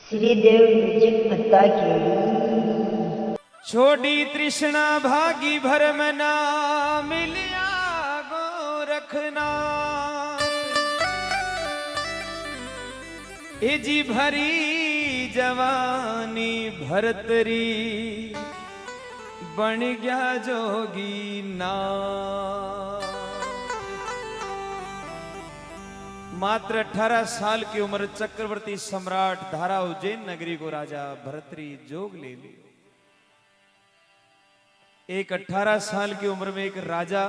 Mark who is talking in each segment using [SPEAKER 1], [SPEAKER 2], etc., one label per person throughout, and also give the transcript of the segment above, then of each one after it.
[SPEAKER 1] Shridev music पत्ता केड़ी
[SPEAKER 2] छोड़ी तृष्णा भागी भरम ना मिलिया गोरखना ए जी भरी जवानी भरतरी बन गया जोगी ना। मात्र 18 साल की उम्र चक्रवर्ती सम्राट धारा उज्जैन नगरी को राजा भरतरी जोग ले लियो। एक 18 साल की उम्र में एक राजा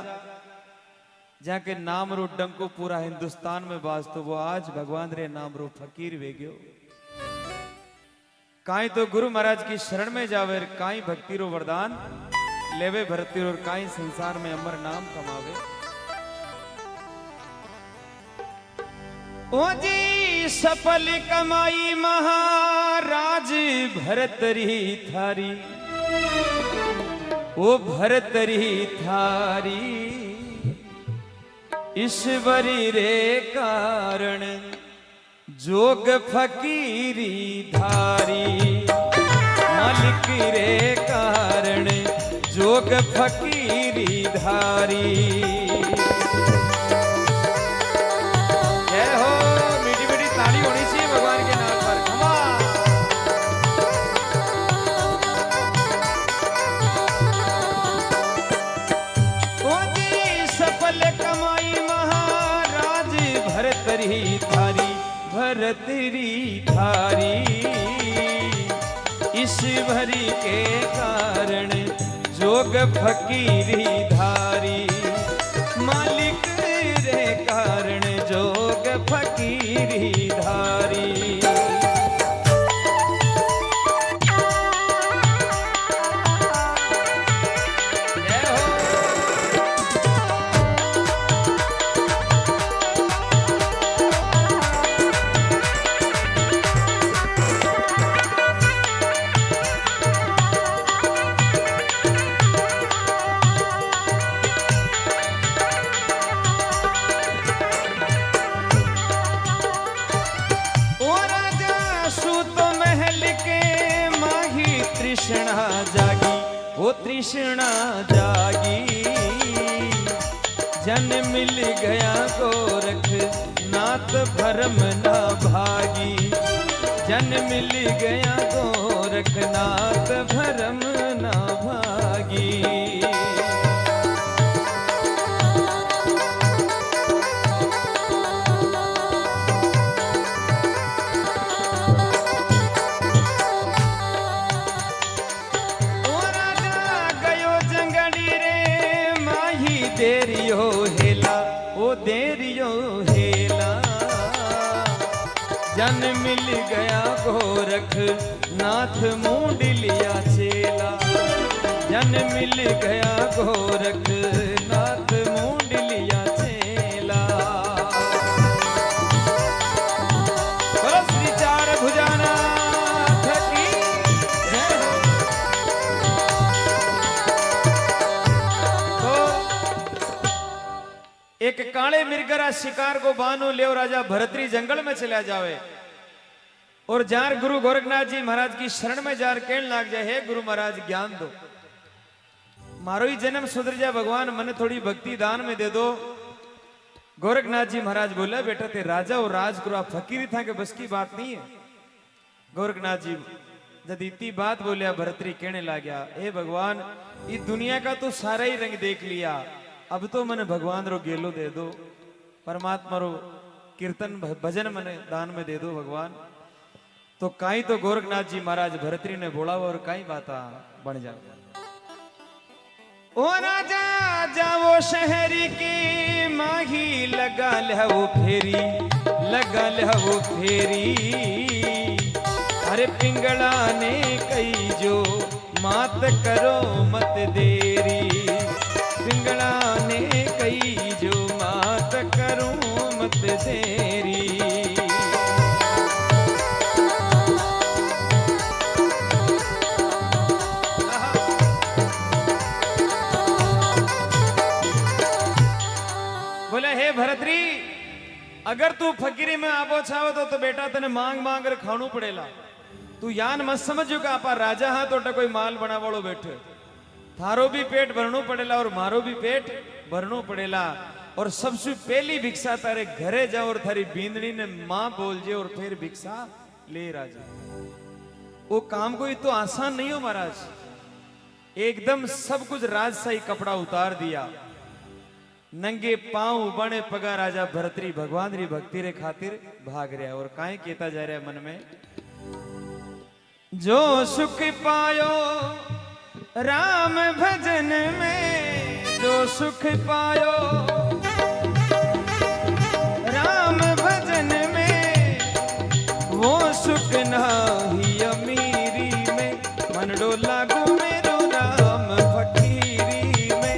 [SPEAKER 2] जाके नाम रो डंको पूरा हिंदुस्तान में बाज तो वो आज भगवान रे नाम रो फकीर वेग्यो। काई तो गुरु महाराज की शरण में जावे, काई भक्ति रो वरदान लेवे भरतरी और काई संसार में अमर नाम कमावे। ओ जी सफल कमाई महाराज भरतरी थारी, ओ भरतरी थारी ईश्वरी रे कारण जोग फकीरी धारी। मालिक रे कारण जोग फकीरी धारी। जय हो, मीठी मीठी ताली होनी चाहिए भगवान के नाम पर। खमा सफल कमाई महाराज भरतरी थारी, भरतरी थारी ईश्वरी के कारण जोग फकीरी धारी। मालिक रे कारण जोग फकीरी धारी। तृष्णा जागी, वो तृष्णा जागी जन मिल गया गोरख नाथ भरम ना भागी। जन मिल गया गोरख नाथ भरम ना भागी। देरियो हेला, ओ देरियो हेला जन मिल गया गोरख नाथ मूंड लिया चेला। जन मिल गया गोरख नाथ मूंड लिया चेला। बोलो श्री चार भुजाना थकी जय हो। एक काले मिर्गरा शिकार को बानो ले राजा भरतरी जंगल में चला जावे और जार गुरु गोरखनाथ जी महाराज की शरण में जार कहने लग जाए, हे गुरु महाराज ज्ञान दो, मारो ही जन्म सुधर जाए भगवान, मने थोड़ी भक्ति दान में दे दो। गोरखनाथ जी महाराज बोले, बेटा ते राजा और राजगुरु फकीरी था कि बस की बात नहीं है। गोरखनाथ जी जब इतनी बात बोलिया भरतरी कहने लग गया, हे भगवान इस दुनिया का तो सारा ही रंग देख लिया, अब तो मने भगवान रो गेलो दे दो, परमात्मा रो कीर्तन भजन मने दान में दे दो भगवान। तो काई तो गोरखनाथ जी महाराज भरतरी ने बोला और काई बाता बन जा। ओ राजा जाओ शहरी की माही लगा ले वो फेरी, लगा ले वो फेरी। अरे पिंगला ने कही जो मात करो मत देरी। पिंगला ने कही जो मात करो मत देरी। बोले हे भरतरी, अगर तू फकीरी में आबो छावो तो बेटा तने मांग मांग कर खाणू पड़ेला। तू यान मत समझो कि आपा राजा हा तो कोई माल बना वालों बैठे, थारो भी पेट भरनो पड़ेला और मारो भी पेट भरनो पड़ेला। और सबसे पहली भिक्षा तारे घरे जाओ और थारी बींदनी ने मां बोल जे और फिर भिक्षा ले राजा। वो काम कोई तो आसान नहीं हो महाराज। एकदम सब कुछ राजशाही कपड़ा उतार दिया, नंगे पांव बने पगा राजा भरतरी भगवान री भक्ति रे खातिर भाग रहा। और काहे कहता जा रहा मन में, जो सुख पायो राम भजन में, जो सुख पायो राम भजन में, वो सुख नाही अमीरी में। मन डोला गो मेरो राम फकीरी में,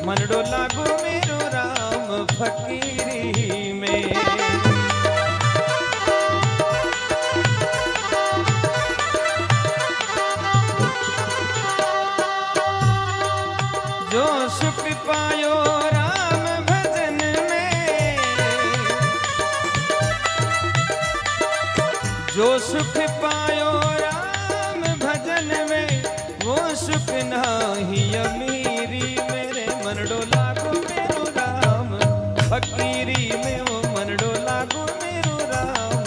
[SPEAKER 2] मन डोला गो मेरो राम फकीरी में। जो सुख पायो राम भजन में, जो सुख पायो राम भजन में, वो सुख नाही अमीरी मेरे। मन डोला गो मेरो राम फकीरी में, वो मन डोला गो मेरो राम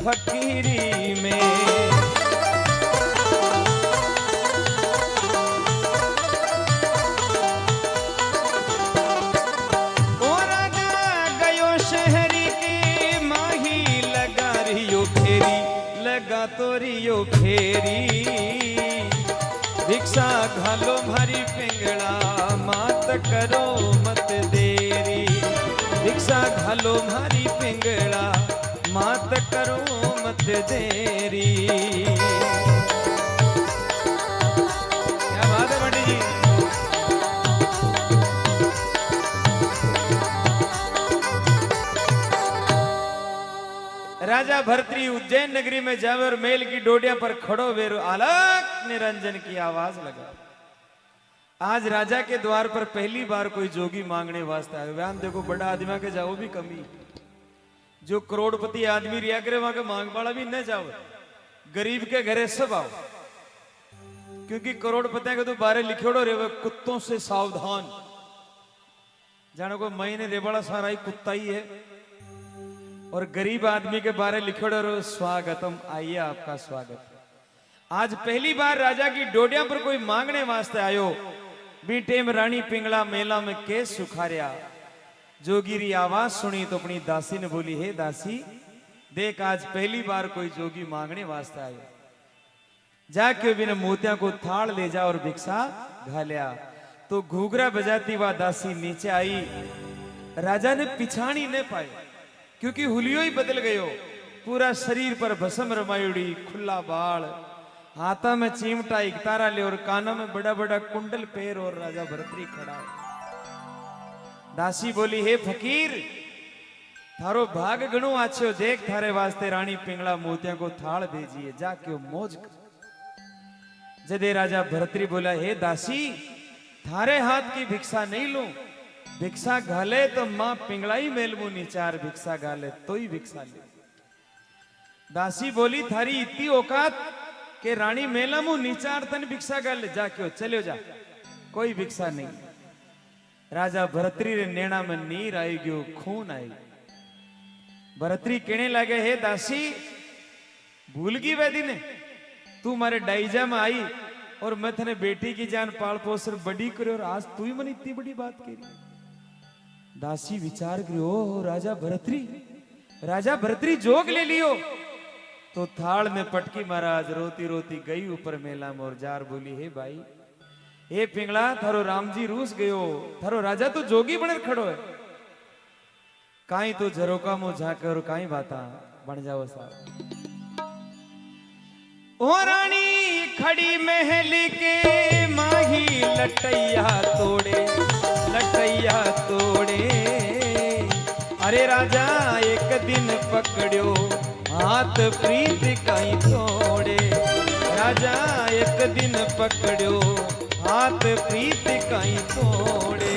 [SPEAKER 2] फकीरी में। तोरियो फेरी भिक्षा घालो भारी पिंगला, मात करो मत देरी। भिक्षा घालो भारी पिंगला, मात करो मत देरी। क्या बात है पंडित जी। राजा भरतरी उज्जैन नगरी में जावे और मेल की डोडिया पर खड़ो वेरो आलक निरंजन की आवाज लगा। आज राजा के द्वार पर पहली बार कोई जोगी मांगने वास्ते आयो। व्यान देखो बड़ा आदमी के जाओ भी कमी, जो करोड़पति आदमी रिया करे वहां के मांग वाला भी न जाओ, गरीब के घरे सब आओ। क्योंकि करोड़पति के तो बारे लिखोड़ो रे कुत्तों से सावधान। जानो को महीने रेबाड़ा सारा ही कुत्ता ही है, और गरीब आदमी के बारे लिखो डरो स्वागतम, आइए आपका स्वागत। आज पहली बार राजा की डोडिया पर कोई मांगने वास्ते आयो। बीटे में रानी पिंगला मेला में केस सुखारिया। जोगी आवाज सुनी तो अपनी दासी ने बोली, हे दासी देख आज पहली बार कोई जोगी मांगने वास्ते आयो, जाके बिना मोतिया को थाल ले जा और भिक्षा घालिया। तो घूघरा बजाती वह दासी नीचे आई। राजा ने पिछाड़ी न पाई, क्योंकि हुलियो ही बदल गयो। पूरा शरीर पर भस्म रमायुड़ी, खुला बाल, हाथा में चिमटा एक तारा ले और कानों में बड़ा बड़ा कुंडल पैर, और राजा भरतरी खड़ा है। दासी बोली, हे फकीर थारो भाग गणो आछो, देख थारे वास्ते रानी पिंगला मोतिया को थाल भेजिए, जाके मौज कर। जदे राजा भरतरी बोला, हे दासी थारे हाथ की भिक्षा नहीं लूं, भिक्षा घाले तो मां पिंगलाई मेलमू निचार, भिक्षा घाले तो ही भिक्षा ले। दासी बोली, थारी इतनी औकात के रानी मेलामू निचार तन भिक्षा घाले, जा क्यों चलो जा, कोई भिक्षा नहीं। राजा भरतरी रे नेणा में नीर आई गयो, खून आई। भरतरी कहने लगे, हे दासी भूल गई वैदी ने, तू मारे डाइजा में आई और मैं थने बेटी की जान पाल पोस बड़ी करे, और आज तू ही मन इतनी बड़ी बात करी। दासी विचार करो, राजा भरतरी जोग ले लियो। तो थाल में पटकी महाराज रोती रोती गई ऊपर मेला में, और जार बोली, हे भाई हे पिंगला थारो राम जी रूस गयो, थारो राजा तो जोगी बने खड़ो है, काई तो झरोका मो झाकर काई बाता बन जाओ साहब। ओ रानी खड़ी महल के माही लटैया तोड़े, लटैया तोड़े। अरे राजा एक दिन पकड़ो हाथ प्रीत काई तोड़े, राजा एक दिन पकड़ो हाथ प्रीत काई तोड़े।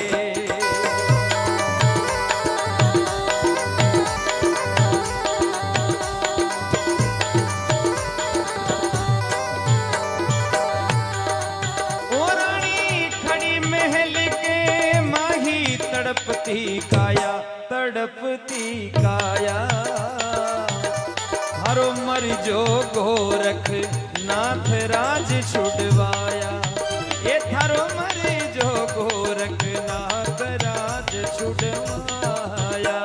[SPEAKER 2] तड़पती काया थारो मर जो गोरख नाथ राज छुड़वाया ये थारो मर जो गोरख नाथ राज छुड़वाया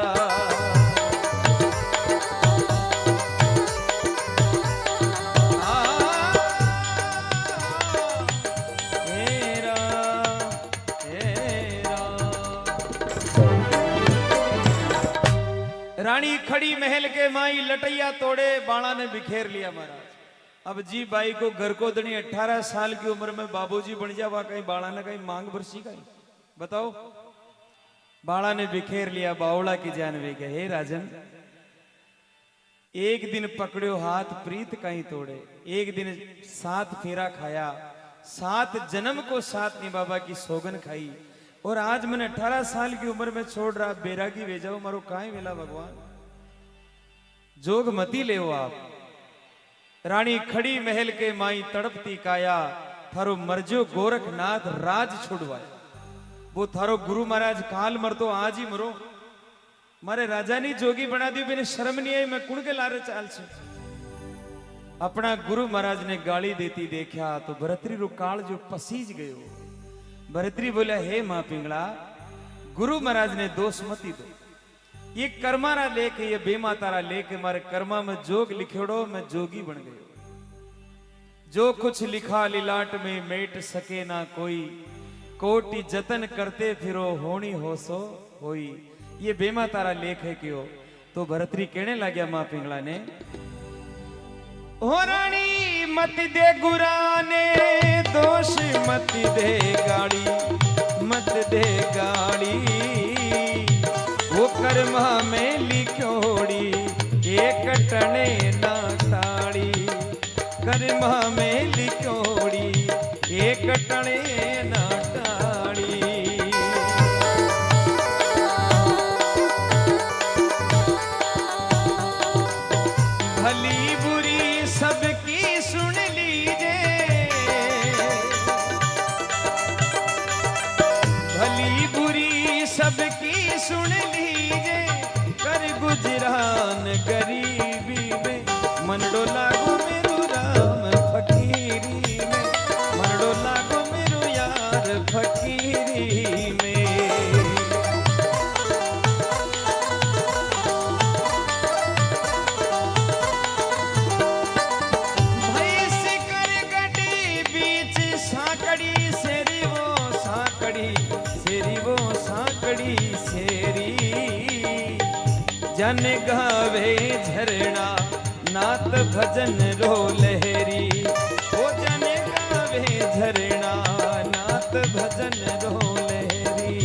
[SPEAKER 2] रानी खड़ी महल के माई लटैया तोड़े बाणा ने बिखेर लिया महाराज। अब जी बाई को घर को दनी 18 साल की उम्र में बाबूजी बन जावा कहीं बाणा ने कहीं मांग बरसी कहीं बताओ। बाणा ने बिखेर लिया बावड़ा की जान वे गए। हे राजन एक दिन पकड़ो हाथ प्रीत कहीं तोड़े एक दिन 7 फेरा खाया 7 जन्म को 7 नी बाबा की सोगन खाई और आज मैंने 18 साल की उम्र में छोड़ रहा बैरागी वे जाओ मारो काहे मिला भगवान जोग मती ले आप। रानी खड़ी महल के माई तड़पती काया थारो मरजो गोरखनाथ राज छुड़वाए वो थारो गुरु महाराज काल मर तो आज ही मरो मारे राजा नी जोगी बना दी मैंने शर्म नहीं आई मैं कुण के लारे चाल से। अपना गुरु महाराज ने गाली देती देखा तो भरतरी रो काल जो पसीज गयो। भरतरी बोला हे मां पिंगला गुरु महाराज ने दोष मती दो ये कर्मारा लेके ये बेमातारा लेके मारे कर्मा में जोग लिखोड़ो मैं जोगी बन गयो। जो कुछ लिखा लिलाट में मेट सके ना कोई कोटि जतन करते फिरो होनी हो सो होई ये बेमातारा लेख है क्यों। तो भरतरी कहने लग्या मां पिंगला ने हो रानी मत दे गुराने दोष मत दे गाड़ी मत दे गाड़ी वो कर्मा में लिखोड़ी एक टने ना ताड़ी कर्मा में लिखोड़ी एक टने ना ताड़ी। भली बुरी सबकी सुन लीजे भली बुरी सबकी सुन लीजे कर गुजरान गरीबी में मन डोला गो मेरो राम फकीरी में मन डोला गो मेरो यार फकीरी में। जन गावे झरना नात भजन रो लहरी ओ जन गावे झरना नात भजन रो लहरी।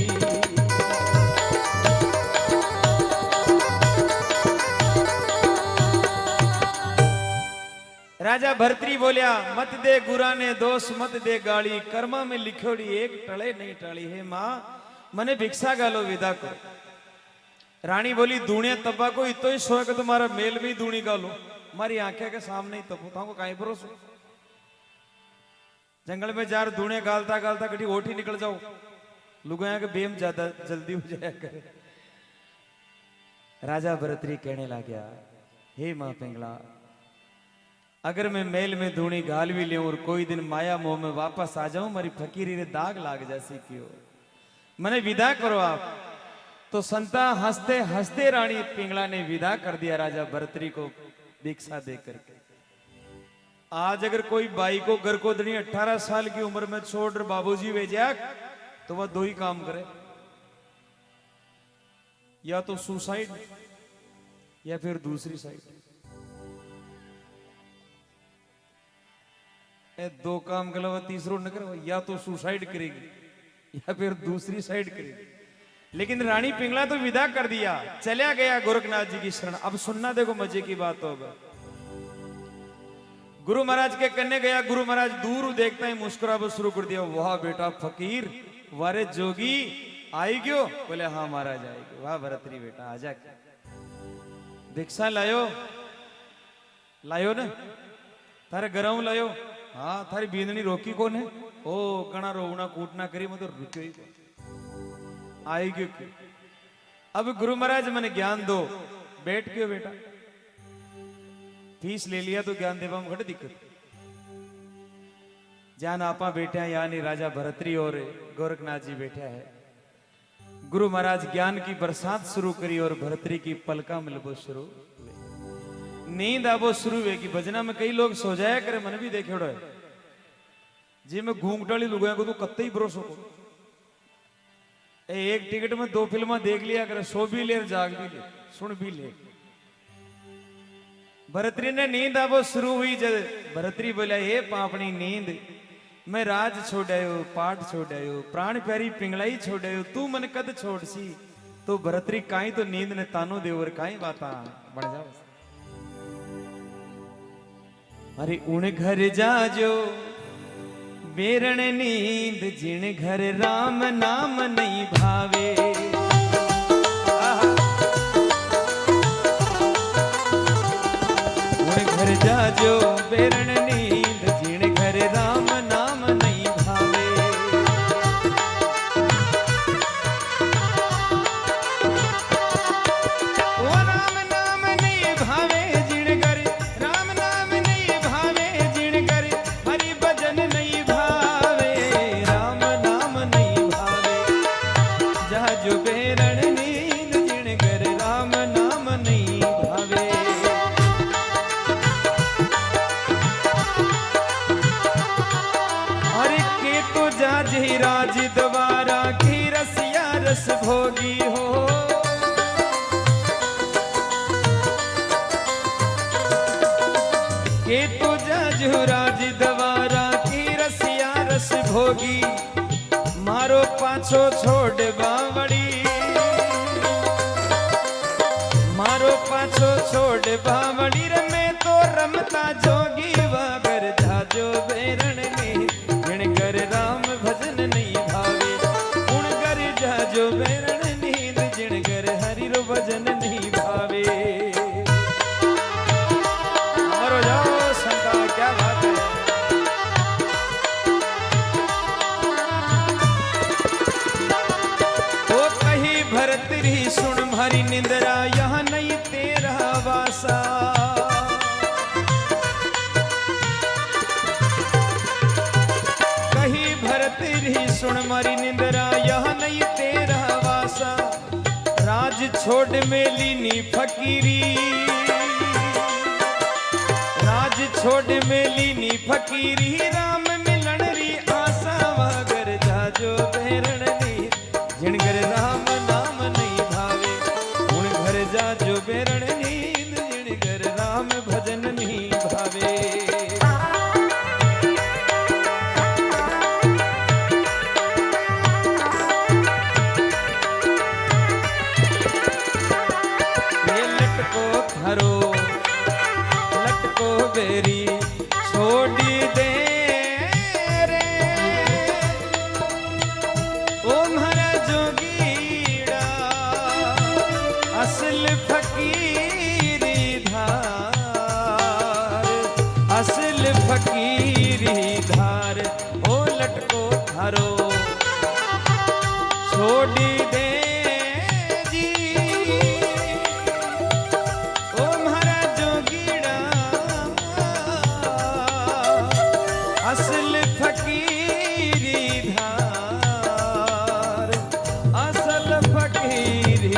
[SPEAKER 2] राजा भरतरी बोलिया मत दे गुरा ने दोष मत दे गाली कर्मा में लिखोड़ी एक टले नहीं टाली। हे मां मने भिक्षा गालो विदा को। रानी बोली दूणिया तब्बा को इतो ही शौक तुम्हारा मेल में दूणी गालो मारी आंखें के सामने ही तबो था कहीं भरोसा। जंगल में जार दूणे गालता गालता कटी ओठी निकल जाओ लुगाया के बेम ज्यादा जल्दी हो जाया करे। राजा भरतरी कहने लगा हे मां पिंगला अगर मैं मेल में दूणी गाल भी लूं और कोई दिन माया मोह में वापस आ जाऊं मारी फकीरी रे दाग लाग जैसे क्यों मने विदा करो आप। तो संता हंसते हंसते रानी पिंगला ने विदा कर दिया राजा भरतरी को भिक्षा दे करके। आज अगर कोई बाई को घर को दनी 18 साल की उम्र में छोड़ बाबूजी भेजा तो वह 2 ही काम करे या तो सुसाइड या फिर दूसरी साइड। 2 काम के अलावा तीसरो न करे या तो सुसाइड करेगी या फिर दूसरी साइड करेगी। लेकिन रानी पिंगला तो विदा कर दिया चला गया गोरखनाथ जी की शरण। अब सुनना देखो मजे की बात होगा। गुरु महाराज के कन्ने गया गुरु महाराज दूर देखता ही मुस्कुराना शुरू कर दिया। वाह बेटा फकीर वारे जोगी आई क्यों बोले हाँ महाराज आएगी। वाह भरतरी बेटा आजा भिक्षा लायो लायो ने थारे गराऊ लायो हाँ थारी बींदनी रोकी कौन है ओ कणा रोवना कूटना करी मतलब रुक्यो ही आई क्यों अब गुरु महाराज मैंने ज्ञान दो। बैठ क्यों बेटा, फीस ले लिया तो ज्ञान देवा में घट दिक्कत। जान आपा बैठे हैं यानी राजा भरतरी और गोरखनाथ जी बैठे हैं। गुरु महाराज ज्ञान की बरसात शुरू करी और भरतरी की पलका में लबो शुरू हुए। नींद आबो शुरू हुए कि भजना में कई लोग सो जाया करे, मन भी देखे है जी मैं घूंघटाली लुगाया को तो कत्ते ही भरोसा को एक टिकट में 2 फिल्म देख लिया करे, सो भी ले जाग भी ले सुन भी ले। भरतरी ने नींद आबो शुरू हुई जब भरतरी बोला हे पापनी नींद, मैं राज छोड़ायो पाठ छोड़ायो प्राण प्यारी पिंगलाई छोड़ायो, तू मन कद छोड़ सी। तो भरतरी काई तो नींद ने तानो दे और काई बाता बन जाओ। अरे उन घर जाजो बेरण नींद जिन घर राम नाम नहीं भावे। उन घर जाजो बेरण नींद जिन घर राम नाम नहीं भावे। ओ राम नाम नहीं भावे जिन घर राम नाम नहीं भावे, जिन घर हरि भजन नहीं भावे, राम नाम नहीं भावे। जाजो बेरण नींद जिन घर राम नाम नहीं भावे। अरे के तो जाजी राज द्वारा की रसिया रस भोगी हो। के तो जाजू राज द्वारा की रसिया रस भोगी, मारो पाछो छोड़ बावड़ी, मारो पाछो छोड़ बावड़ी रे मैं तो रमता जोगी वागर जाजो बेरण में जिन कर राम भजन नहीं भावे। उन कर जाजो बेरण नींद जिन कर हरि रो भजन नहीं भावे। मरो जाओ संता क्या बात है। तो कही भरतरी सुन मारी निंदरा यहाँ नहीं तेरा वासा। कही भरतरी सुन मारी निंदरा यहाँ नहीं तेरा वासा। राज छोड़ मेली नी फकीरी, राज छोड़ मेली नी फकीरी, राम मिलन री आशा वागर जाजो बेरण नी जिन घर राम नाम नहीं भावे। उन घर जाजो बेरण नींद जिन घर राम भजन नहीं भावे। ये लटको धरो लटको बेरी छोड़ी दे रे, ओ म्हारा जोगीड़ा असल फकीरी धार, असल फकीरी धार। ओ लटको धारो छोड़ी दे जी, ओ म्हारा जोगीड़ा असल फकीरी धार, असल फकीरी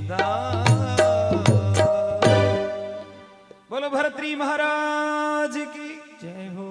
[SPEAKER 2] धार। बोलो भरतरी महाराज की।